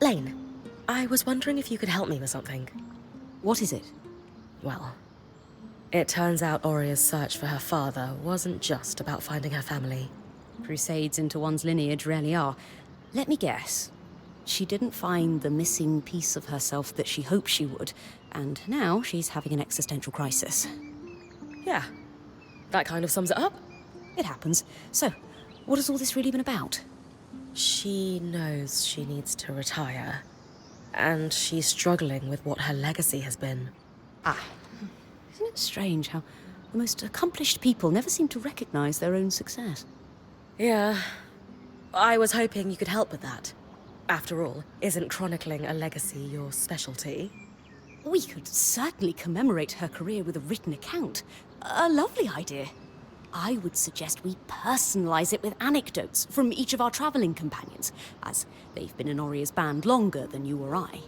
Lane, I was wondering if you could help me with something. What is it? Well, it turns out Oria's search for her father wasn't just about finding her family. Crusades into one's lineage rarely are. Let me guess. She didn't find the missing piece of herself that she hoped she would, and now she's having an existential crisis. Yeah, that kind of sums it up. It happens. So, what has all this really been about? She knows she needs to retire, and she's struggling with what her legacy has been. Isn't it strange how the most accomplished people never seem to recognize their own success? Yeah, I was hoping you could help with that. After all, isn't chronicling a legacy your specialty? We could certainly commemorate her career with a written account. A lovely idea. I would suggest we personalize it with anecdotes from each of our traveling companions, as they've been in Oria's band longer than you or I.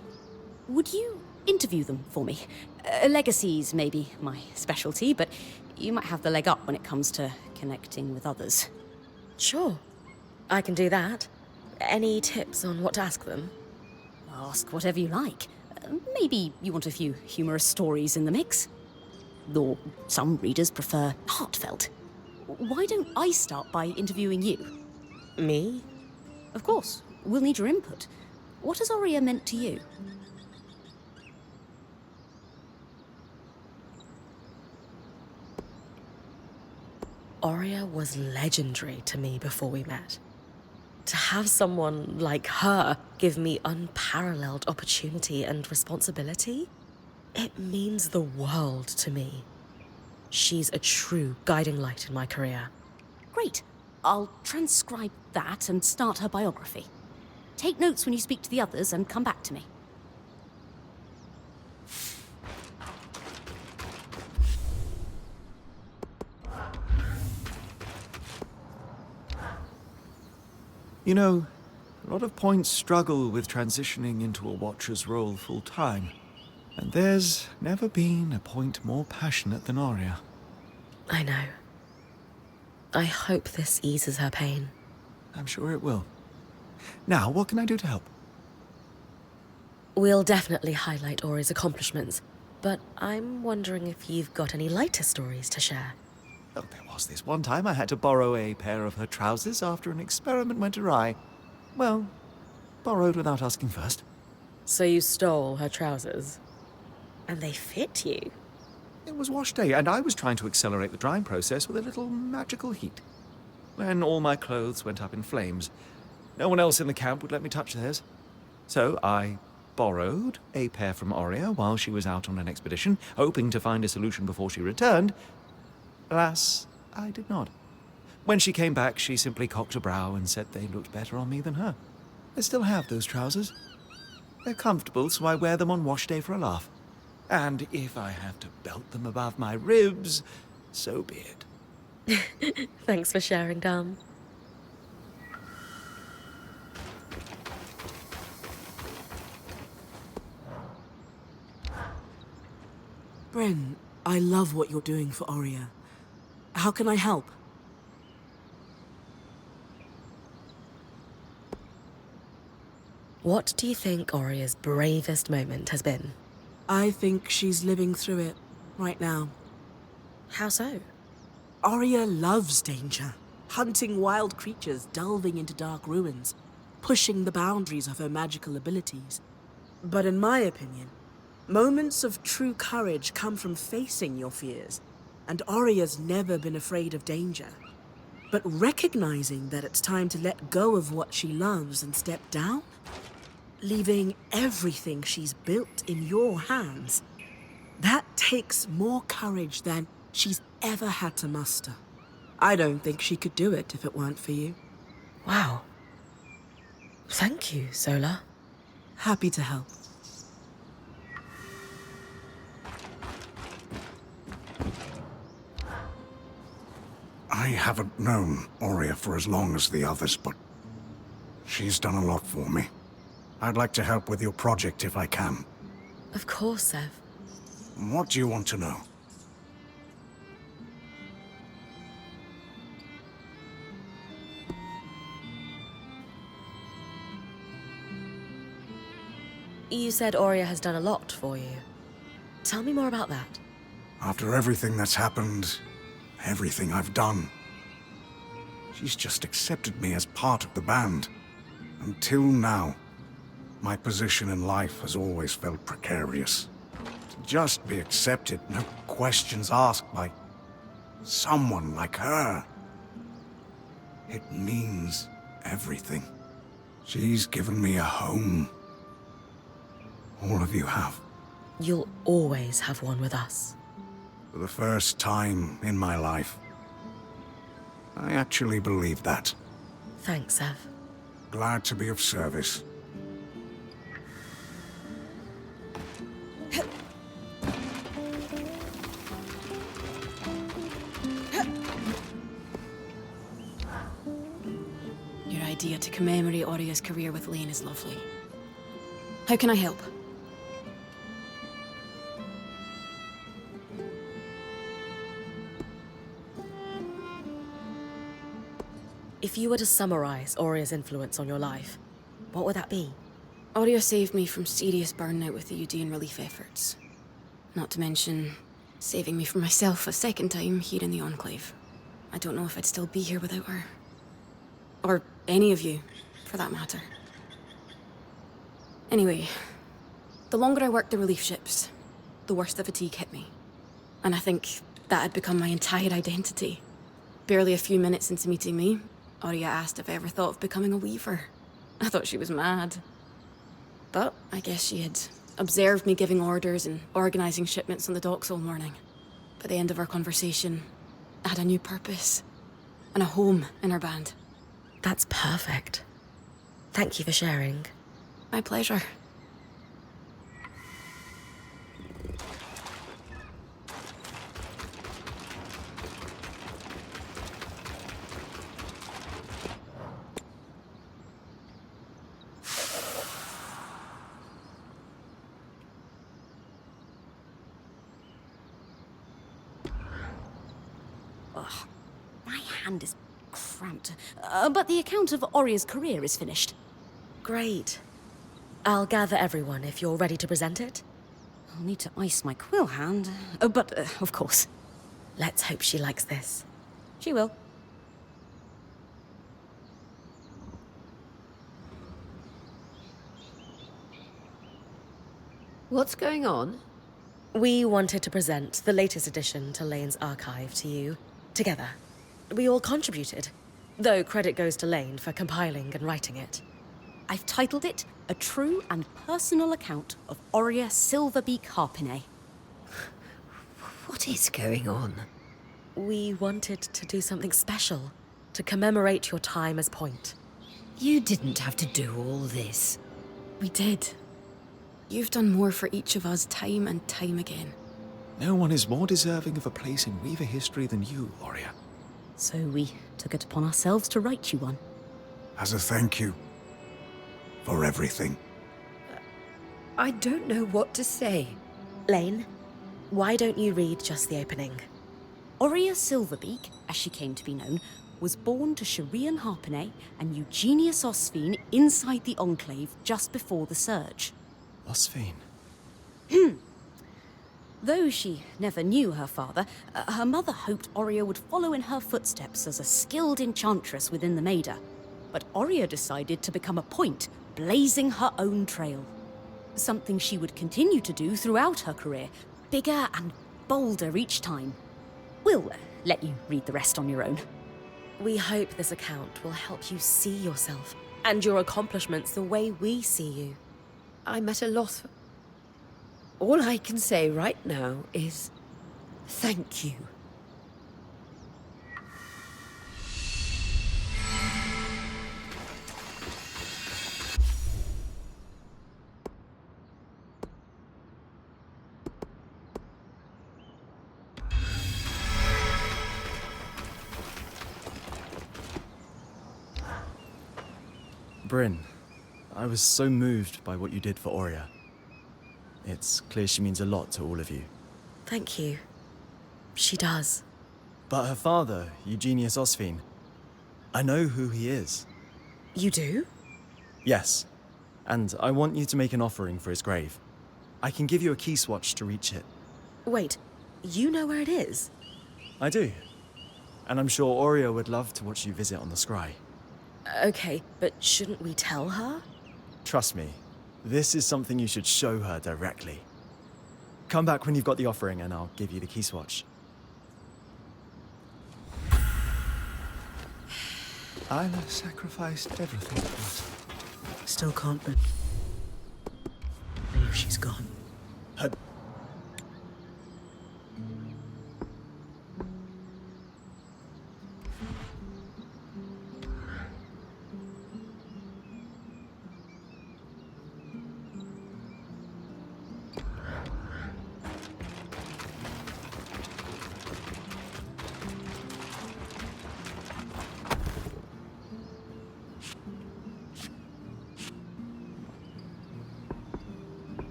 Would you interview them for me? Legacies may be my specialty, but you might have the leg up when it comes to connecting with others. Sure, I can do that. Any tips on what to ask them? Ask whatever you like. Maybe you want a few humorous stories in the mix? Or some readers prefer heartfelt. Why don't I start by interviewing you? Me? Of course. We'll need your input. What has Oria meant to you? Oria was legendary to me before we met. To have someone like her give me unparalleled opportunity and responsibility, it means the world to me. She's a true guiding light in my career. Great. I'll transcribe that and start her biography. Take notes when you speak to the others and come back to me. You know, a lot of points struggle with transitioning into a Watcher's role full-time. And there's never been a point more passionate than Oria. I know. I hope this eases her pain. I'm sure it will. Now, what can I do to help? We'll definitely highlight Oria's accomplishments, but I'm wondering if you've got any lighter stories to share. Oh, there was this one time I had to borrow a pair of her trousers after an experiment went awry. Well, borrowed without asking first. So you stole her trousers? And they fit you? It was wash day, and I was trying to accelerate the drying process with a little magical heat. When all my clothes went up in flames, no one else in the camp would let me touch theirs. So I borrowed a pair from Oria while she was out on an expedition, hoping to find a solution before she returned. Alas, I did not. When she came back, she simply cocked a brow and said they looked better on me than her. I still have those trousers. They're comfortable, so I wear them on wash day for a laugh. And if I have to belt them above my ribs, so be it. Thanks for sharing, Dom. Bryn, I love what you're doing for Oria. How can I help? What do you think Oria's bravest moment has been? I think she's living through it right now. How so? Oria loves danger. Hunting wild creatures, delving into dark ruins, pushing the boundaries of her magical abilities. But in my opinion, moments of true courage come from facing your fears, and Oria's never been afraid of danger. But recognizing that it's time to let go of what she loves and step down, leaving everything she's built in your hands, that takes more courage than she's ever had to muster. I don't think she could do it if it weren't for you. Wow. Thank you, Sola. Happy to help. I haven't known Oria for as long as the others, but she's done a lot for me. I'd like to help with your project if I can. Of course, Sev. What do you want to know? You said Aurea has done a lot for you. Tell me more about that. After everything that's happened, everything I've done, she's just accepted me as part of the band. Until now, my position in life has always felt precarious. To just be accepted, no questions asked by someone like her. It means everything. She's given me a home. All of you have. You'll always have one with us. For the first time in my life, I actually believe that. Thanks, Ev. Glad to be of service. Your idea to commemorate Aurea's career with Lane is lovely. How can I help? If you were to summarize Aurea's influence on your life, what would that be? Aurea saved me from serious burnout with the Eudean relief efforts. Not to mention, saving me from myself a second time here in the Enclave. I don't know if I'd still be here without her. Or any of you, for that matter. Anyway, the longer I worked the relief ships, the worse the fatigue hit me. And I think that had become my entire identity. Barely a few minutes into meeting me, Aurea asked if I ever thought of becoming a weaver. I thought she was mad. But I guess she had observed me giving orders and organizing shipments on the docks all morning. By the end of our conversation, I had a new purpose and a home in our band. That's perfect. Thank you for sharing. My pleasure. My hand is cramped. But the account of Aurea's career is finished. Great. I'll gather everyone if you're ready to present it. I'll need to ice my quill hand. But, of course. Let's hope she likes this. She will. What's going on? We wanted to present the latest addition to Lane's archive to you, together. We all contributed, though credit goes to Lane for compiling and writing it. I've titled it A True and Personal Account of Aurea Silverbeak Harpinet. What is going on? We wanted to do something special to commemorate your time as Point. You didn't have to do all this. We did. You've done more for each of us time and time again. No one is more deserving of a place in Weaver history than you, Aurea. So we took it upon ourselves to write you one. As a thank you for everything. I don't know what to say. Lane, why don't you read just the opening? Aurea Silverbeak, as she came to be known, was born to Sharian Harpinet and Eugenius Osphine inside the Enclave just before the Surge. Osphine. Though she never knew her father, her mother hoped Aurea would follow in her footsteps as a skilled enchantress within the Maida. But Aurea decided to become a Point, blazing her own trail. Something she would continue to do throughout her career, bigger and bolder each time. We'll let you read the rest on your own. We hope this account will help you see yourself and your accomplishments the way we see you. I'm at a loss. All I can say right now is thank you. Bryn, I was so moved by what you did for Aurea. It's clear she means a lot to all of you. Thank you. She does. But her father, Eugenius Osphine, I know who he is. You do? Yes. and I want you to make an offering for his grave. I can give you a key swatch to reach it. Wait, you know where it is? I do. And I'm sure Aurea would love to watch you visit on the scry. Okay, but shouldn't we tell her? Trust me, this is something you should show her directly. Come back when you've got the offering and I'll give you the key swatch. Isla sacrificed everything for us. Still can't believe she's gone.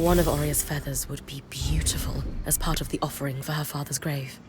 One of Aurea's feathers would be beautiful as part of the offering for her father's grave.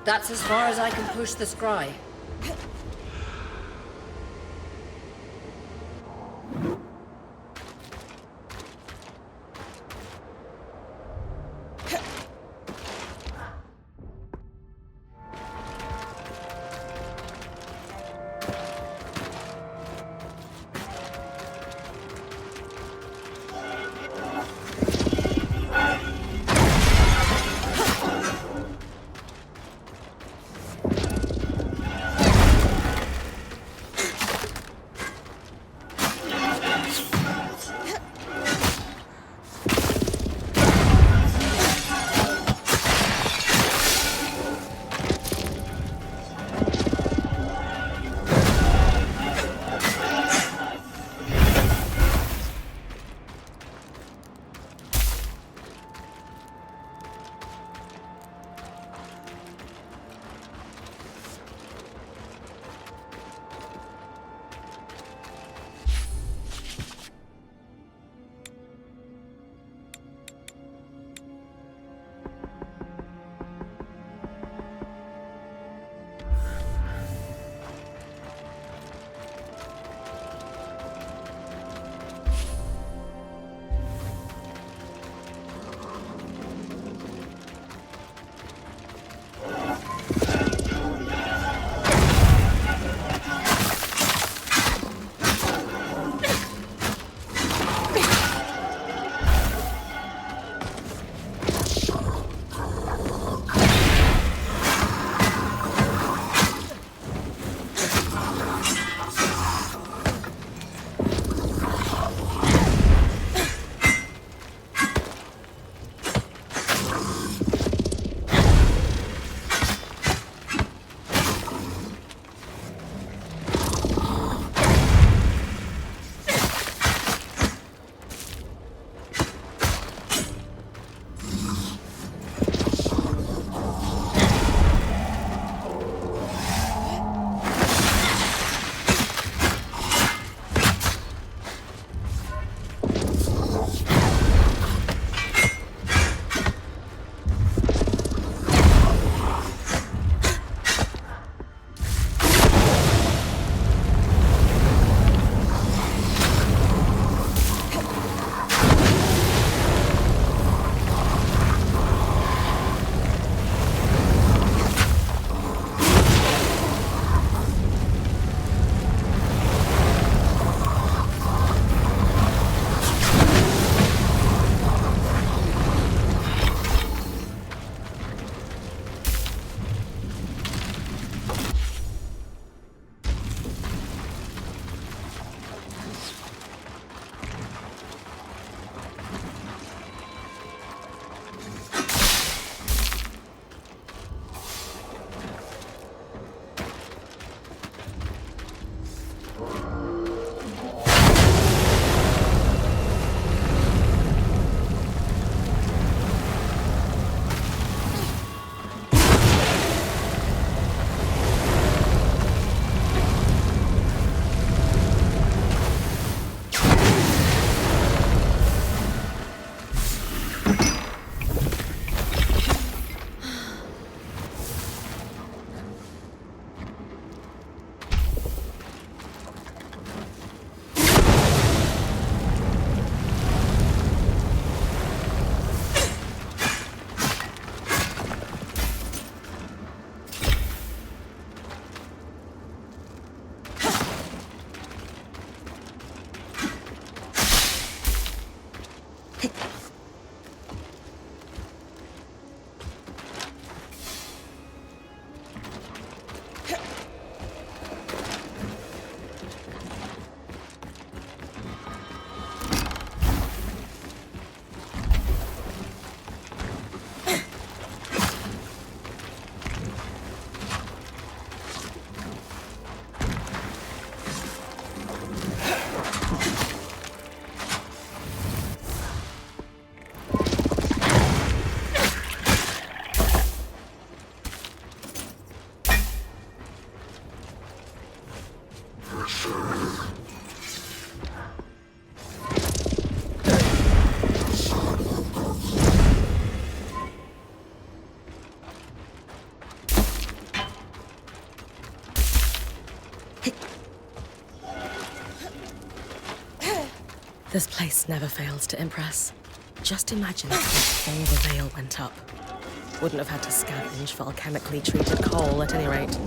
That's as far as I can push the scry. This place never fails to impress. Just imagine if before the veil went up. Wouldn't have had to scavenge for alchemically treated coal at any rate.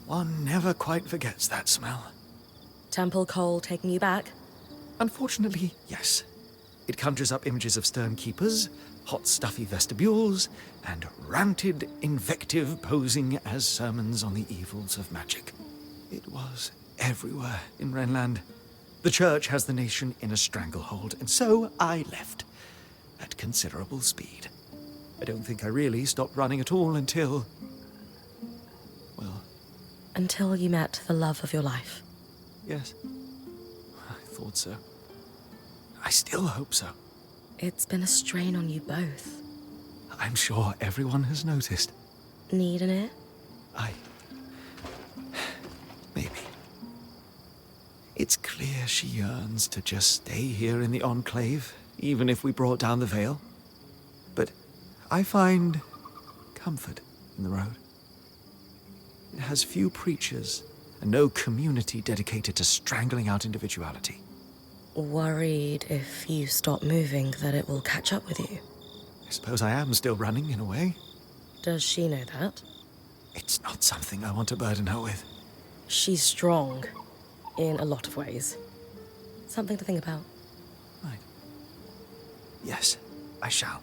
One never quite forgets that smell. Temple coal taking you back? Unfortunately, yes. It conjures up images of stern keepers, hot stuffy vestibules, and ranted invective posing as sermons on the evils of magic. It was everywhere in Renland. The church has the nation in a stranglehold, and so I left, at considerable speed. I don't think I really stopped running at all until... well, Until you met the love of your life. yes. I thought so. I still hope so. It's been a strain on you both. I'm sure everyone has noticed. Need an ear? Maybe. It's clear she yearns to just stay here in the Enclave, even if we brought down the veil. But I find comfort in the road. It has few preachers and no community dedicated to strangling out individuality. Worried if you stop moving that it will catch up with you. I suppose I am still running in a way. Does she know that? It's not something I want to burden her with. She's strong. In a lot of ways. Something to think about. Right. Yes, I shall.